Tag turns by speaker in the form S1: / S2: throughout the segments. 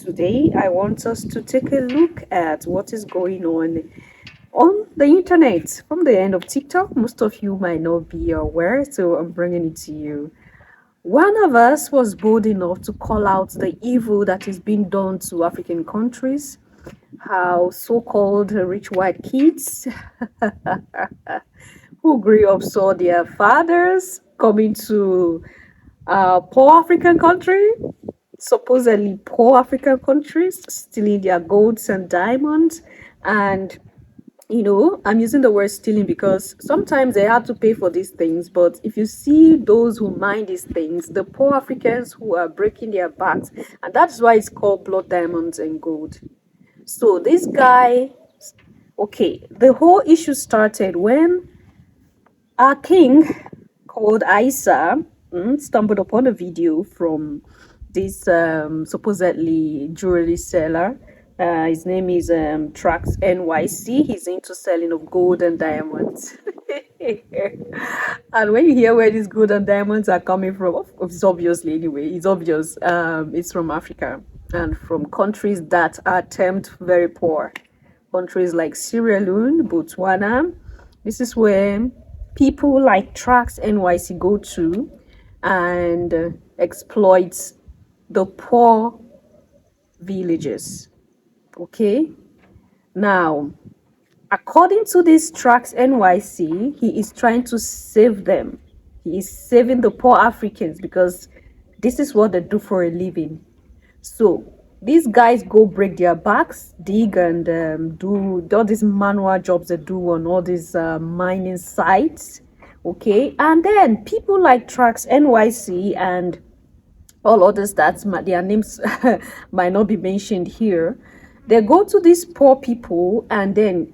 S1: today I want us to take a look at what is going on the internet from the end of TikTok. Most of you might not be aware, so I'm bringing it to you. One of us was bold enough to call out the evil that is being done to African countries, how so-called rich white kids who grew up saw their fathers coming to poor African country, supposedly poor African countries, stealing their golds and diamonds. And, I'm using the word stealing because sometimes they have to pay for these things. But if you see those who mine these things, the poor Africans who are breaking their backs, and that's why it's called blood diamonds and gold. So this guy, okay, the whole issue started when our king called Isa stumbled upon a video from this supposedly jewelry seller. His name is Trax NYC. He's into selling of gold and diamonds. And when you hear where these gold and diamonds are coming from, it's obviously anyway, it's obvious. It's from Africa and from countries that are termed very poor. Countries like Sierra Leone, Botswana. This is where people like Trax NYC go to and exploit the poor villages. Okay, now according to this Trax NYC, he is trying to save them. He is saving the poor Africans because this is what they do for a living. So these guys go break their backs, dig and do all these manual jobs they do on all these mining sites. Okay, and then people like Trax NYC and all others that their names might not be mentioned here, they go to these poor people and then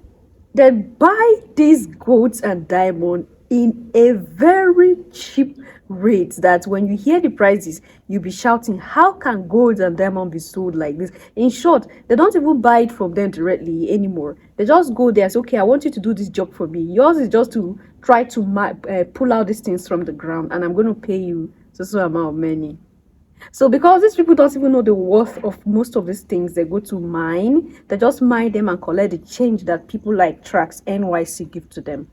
S1: they buy these golds and diamond in a very cheap rate that when you hear the prices, you'll be shouting, how can gold and diamond be sold like this? In short, they don't even buy it from them directly anymore. They just go there and say, okay, I want you to do this job for me. Yours is just to try to pull out these things from the ground, and I'm going to pay you so amount of money. So because these people don't even know the worth of most of these things they go to mine, they just mine them and collect the change that people like Trax NYC give to them.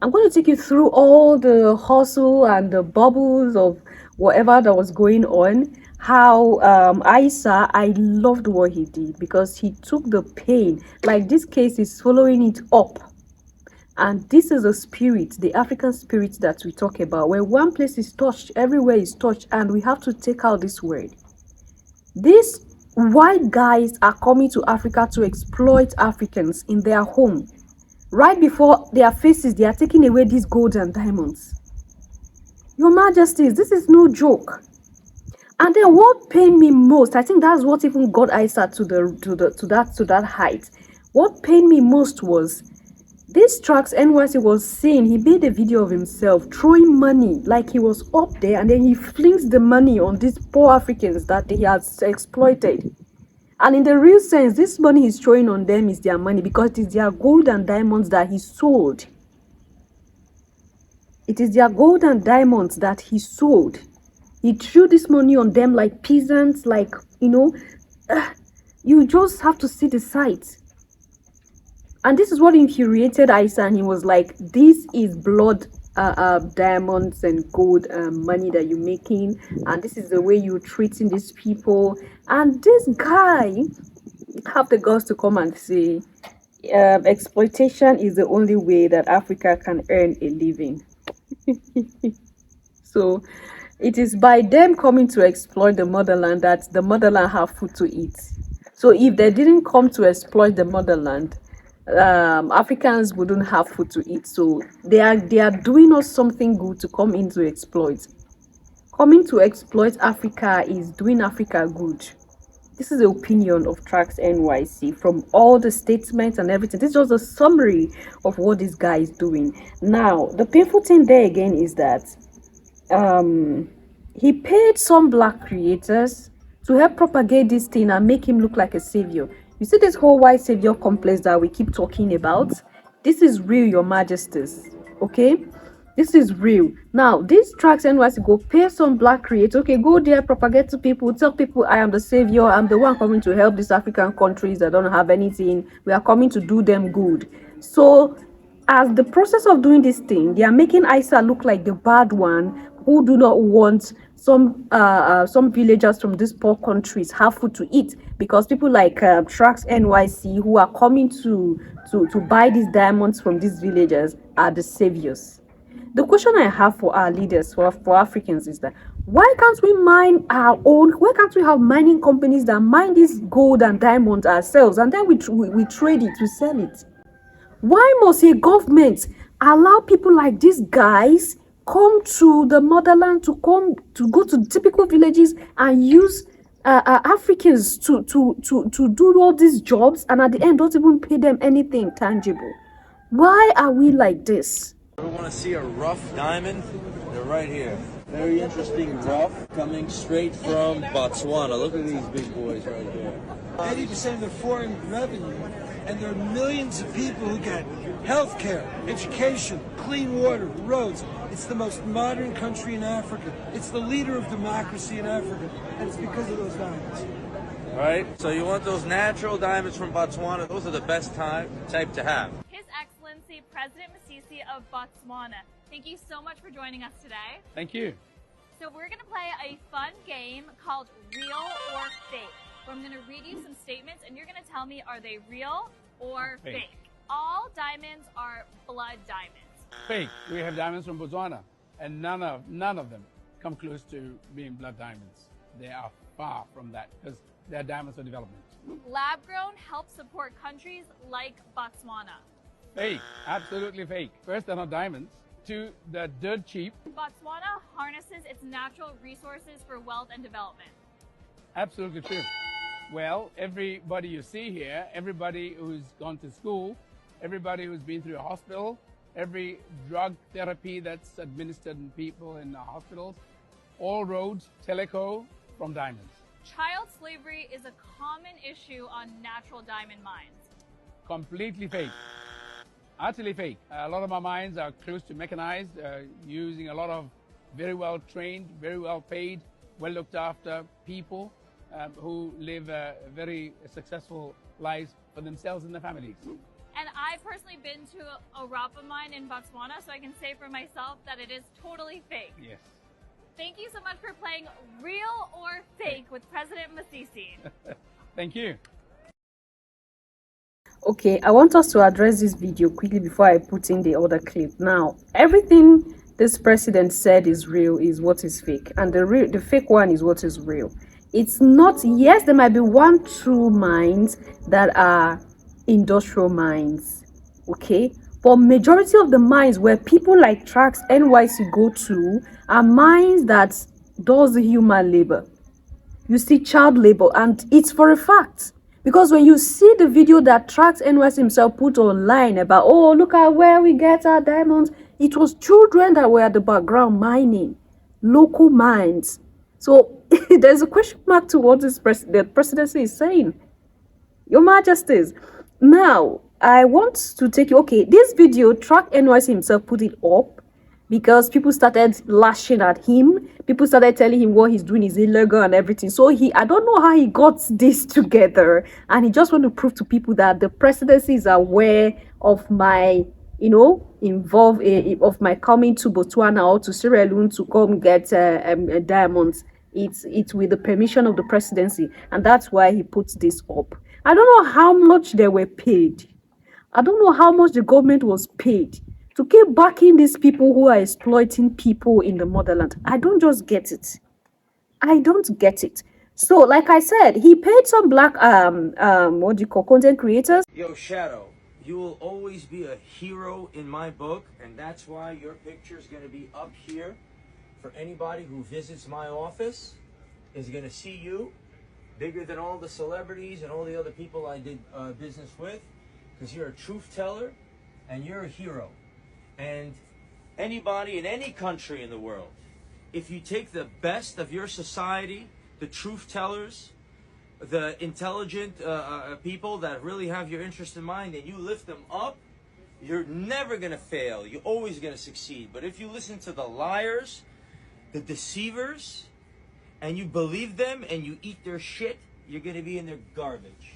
S1: I'm going to take you through all the hustle and the bubbles of whatever that was going on. How Isa, I loved what he did because he took the pain. Like this case is following it up. And this is a spirit, the African spirit that we talk about, where one place is touched, everywhere is touched, and we have to take out this word. These white guys are coming to Africa to exploit Africans in their home. Right before their faces, they are taking away these gold and diamonds. Your Majesties, this is no joke. And then what pained me most, I think that's what even got Isa to that height. What pained me most was this Trax NYC was saying he made a video of himself throwing money like he was up there, and then he flings the money on these poor Africans that he has exploited. And in the real sense, this money he's throwing on them is their money because it is their gold and diamonds that he sold. It is their gold and diamonds that he sold. He threw this money on them like peasants, like, you just have to see the sight. And this is what infuriated Isa, and he was like, this is blood diamonds and gold money that you're making, and this is the way you're treating these people. And this guy have the guts to come and say exploitation is the only way that Africa can earn a living. So it is by them coming to exploit the motherland that the motherland have food to eat. So if they didn't come to exploit the motherland, Africans wouldn't have food to eat. So they are doing us something good to come in to exploit. Coming to exploit Africa is doing Africa good. This is the opinion of Trax NYC from all the statements and everything. This is just a summary of what this guy is doing. Now, the painful thing there again is that he paid some black creators to help propagate this thing and make him look like a savior. You see this whole white savior complex that we keep talking about? This is real, Your Majesties. Okay? This is real. Now, these tracks NYC go pay some black creators. Okay, go there, propagate to people, tell people I am the savior. I'm the one coming to help these African countries that don't have anything. We are coming to do them good. So, as the process of doing this thing, they are making Isa look like the bad one who do not want some villagers from these poor countries have food to eat, because people like Tracks NYC who are coming to buy these diamonds from these villagers are the saviors. The question I have for our leaders, for Africans, is that why can't we mine our own? Why can't we have mining companies that mine this gold and diamonds ourselves, and then we trade it, we sell it? Why must a government allow people like these guys come to the motherland, to go to typical villages and use Africans to do all these jobs, and at the end don't even pay them anything tangible? Why are we like this?
S2: Ever want to see a rough diamond? They're right here. Very interesting rough, coming straight from Botswana. Look at these big boys right there.
S3: 80% of the foreign revenue, and there are millions of people who get health care, education, clean water, roads. It's the most modern country in Africa. It's the leader of democracy in Africa, and it's because of those diamonds.
S2: Right? So you want those natural diamonds from Botswana? Those are the best type to have.
S4: His Excellency President Masisi of Botswana, thank you so much for joining us today.
S5: Thank you.
S4: So we're going to play a fun game called Real or Fake, where I'm going to read you some statements and you're going to tell me, are they real or fake? All diamonds are blood diamonds.
S5: Fake. We have diamonds from Botswana, and none of them come close to being blood diamonds. They are far from that, because they're diamonds for development.
S4: Lab grown helps support countries like Botswana.
S5: Fake. Absolutely fake. First, they're not diamonds. Two, they're dirt cheap.
S4: Botswana harnesses its natural resources for wealth and development.
S5: Absolutely true. Well, everybody you see here, everybody who's gone to school, everybody who's been through a hospital, every drug therapy that's administered in people in hospitals, all roads, teleco, from diamonds.
S4: Child slavery is a common issue on natural diamond mines.
S5: Completely fake. Utterly fake. A lot of our mines are close to mechanized, using a lot of very well trained, very well paid, well looked after people who live very successful lives for themselves and their families.
S4: And I've personally been to a Rapa mine in Botswana, so I can say for myself that it is totally fake.
S5: Yes.
S4: Thank you so much for playing Real or Fake with President Masisi.
S5: Thank you.
S1: Okay, I want us to address this video quickly before I put in the other clip. Now, everything this president said is real is what is fake, and the fake one is what is real. It's not, yes, there might be 1-2 mines that are industrial mines, okay, but majority of the mines where people like Tracks NYC go to are mines that does the human labor. You see child labor, and it's for a fact. Because when you see the video that Tracks NYC himself put online about, oh, look at where we get our diamonds, it was children that were at the background mining, local mines. So there's a question mark to what the presidency is saying. Your Majesties. Now, I want to take you, okay, this video, Track NYC himself put it up because people started lashing at him. People started telling him what he's doing is illegal and everything. So I don't know how he got this together. And he just want to prove to people that the presidency is aware of my, of my coming to Botswana or to Sierra Leone to come get diamonds. It's with the permission of the presidency. And that's why he puts this up. I don't know how much they were paid. I don't know how much the government was paid to keep backing these people who are exploiting people in the motherland. I don't just get it. I don't get it. So, like I said, he paid some black content creators.
S2: Yo, Shadow, you will always be a hero in my book, and that's why your picture is going to be up here for anybody who visits my office. Is going to see you bigger than all the celebrities and all the other people I did business with, because you're a truth teller and you're a hero. And anybody in any country in the world, if you take the best of your society, the truth tellers, the intelligent people that really have your interest in mind, and you lift them up, you're never going to fail. You're always going to succeed. But if you listen to the liars, the deceivers, and you believe them and you eat their shit, you're going to be in their garbage.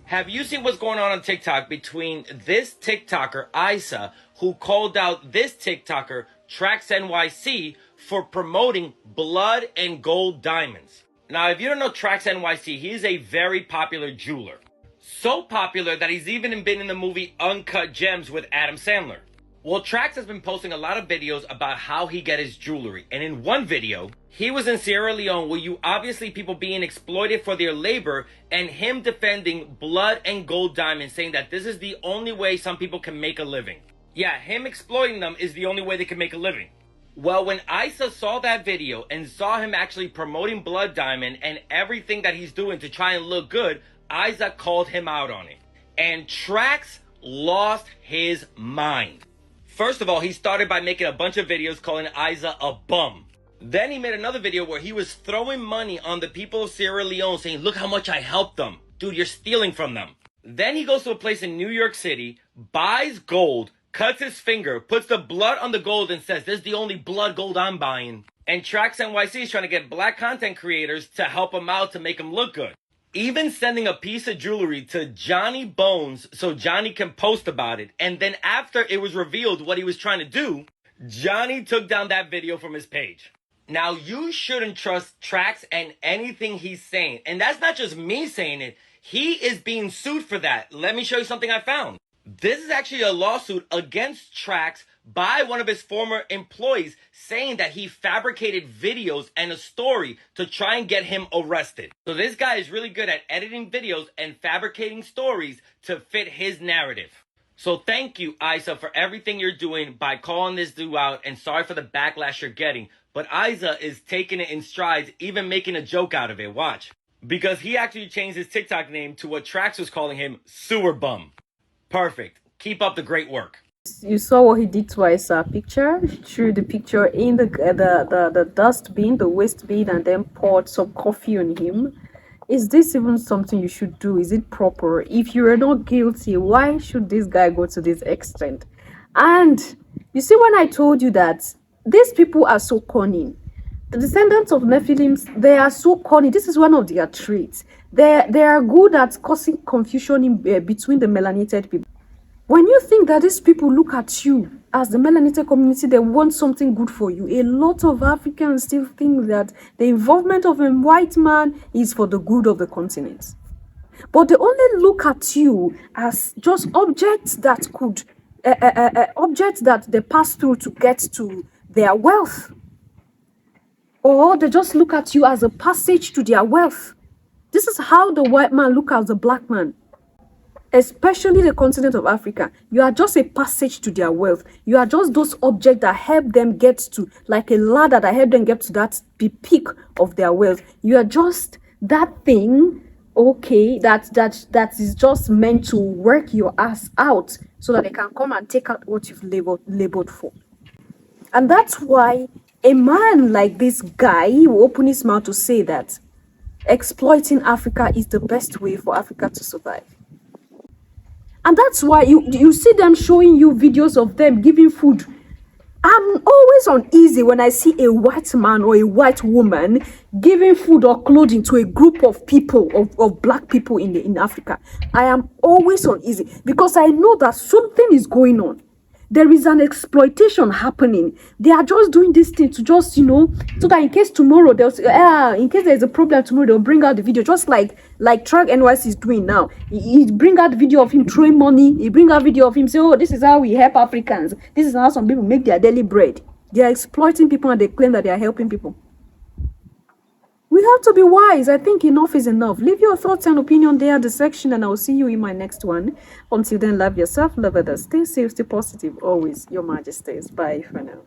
S2: Have you seen what's going on TikTok between this TikToker, Isa, who called out this TikToker, Trax NYC, for promoting blood and gold diamonds? Now, if you don't know Trax NYC, he is a very popular jeweler. So popular that he's even been in the movie Uncut Gems with Adam Sandler. Well, Trax has been posting a lot of videos about how he get his jewelry. And in one video, he was in Sierra Leone where you obviously people being exploited for their labor and him defending blood and gold diamonds, saying that this is the only way some people can make a living. Yeah, him exploiting them is the only way they can make a living. Well, when Isa saw that video and saw him actually promoting blood diamond and everything that he's doing to try and look good, Isa called him out on it. And Trax lost his mind. First of all, he started by making a bunch of videos calling Isa a bum. Then he made another video where he was throwing money on the people of Sierra Leone, saying, look how much I helped them. Dude, you're stealing from them. Then he goes to a place in New York City, buys gold, cuts his finger, puts the blood on the gold and says, this is the only blood gold I'm buying. And Trax NYC is trying to get black content creators to help him out to make him look good. Even sending a piece of jewelry to Johnny Bones so Johnny can post about it. And then after it was revealed what he was trying to do, Johnny took down that video from his page. Now, you shouldn't trust Trax and anything he's saying. And that's not just me saying it. He is being sued for that. Let me show you something I found. This is actually a lawsuit against Trax by one of his former employees saying that he fabricated videos and a story to try and get him arrested. So this guy is really good at editing videos and fabricating stories to fit his narrative. So thank you, Isa, for everything you're doing by calling this dude out, and sorry for the backlash you're getting. But Isa is taking it in strides, even making a joke out of it. Watch. Because he actually changed his TikTok name to what Trax was calling him, Sewer Bum. Perfect. Keep up the great work.
S1: You saw what he did to Isa picture. He threw the picture in the dustbin, the waste bin, and then poured some coffee on him. Is this even something you should do? Is it proper? If you are not guilty, why should this guy go to this extent? And you see, when I told you that these people are so cunning, the descendants of Nephilims, they are so cunning. This is one of their traits. They are good at causing confusion between the melanated people. When you think that these people look at you as the melanated community, they want something good for you. A lot of Africans still think that the involvement of a white man is for the good of the continent. But they only look at you as just objects that could, objects that they pass through to get to their wealth. Or they just look at you as a passage to their wealth. This is how the white man looks at the black man. Especially the continent of Africa. You are just a passage to their wealth. You are just those objects that help them get to, like a ladder that help them get to that peak of their wealth. You are just that thing, okay, that is just meant to work your ass out so that they can come and take out what you've labored for. And that's why a man like this guy will open his mouth to say that exploiting Africa is the best way for Africa to survive. And that's why you see them showing you videos of them giving food. I'm always uneasy when I see a white man or a white woman giving food or clothing to a group of people, of black people in Africa. I am always uneasy because I know that something is going on. There is an exploitation happening. They are just doing this thing to just, so that in case tomorrow, in case there's a problem tomorrow, they'll bring out the video, just like Track NYC is doing now. He bring out video of him throwing money. He bring out video of him say, oh, this is how we help Africans. This is how some people make their daily bread. They are exploiting people and they claim that they are helping people. We have to be wise. I think enough is enough. Leave your thoughts and opinion there in the section, and I'll see you in my next one. Until then, love yourself, love others. Stay safe, stay positive. Always, Your Majesties. Bye for now.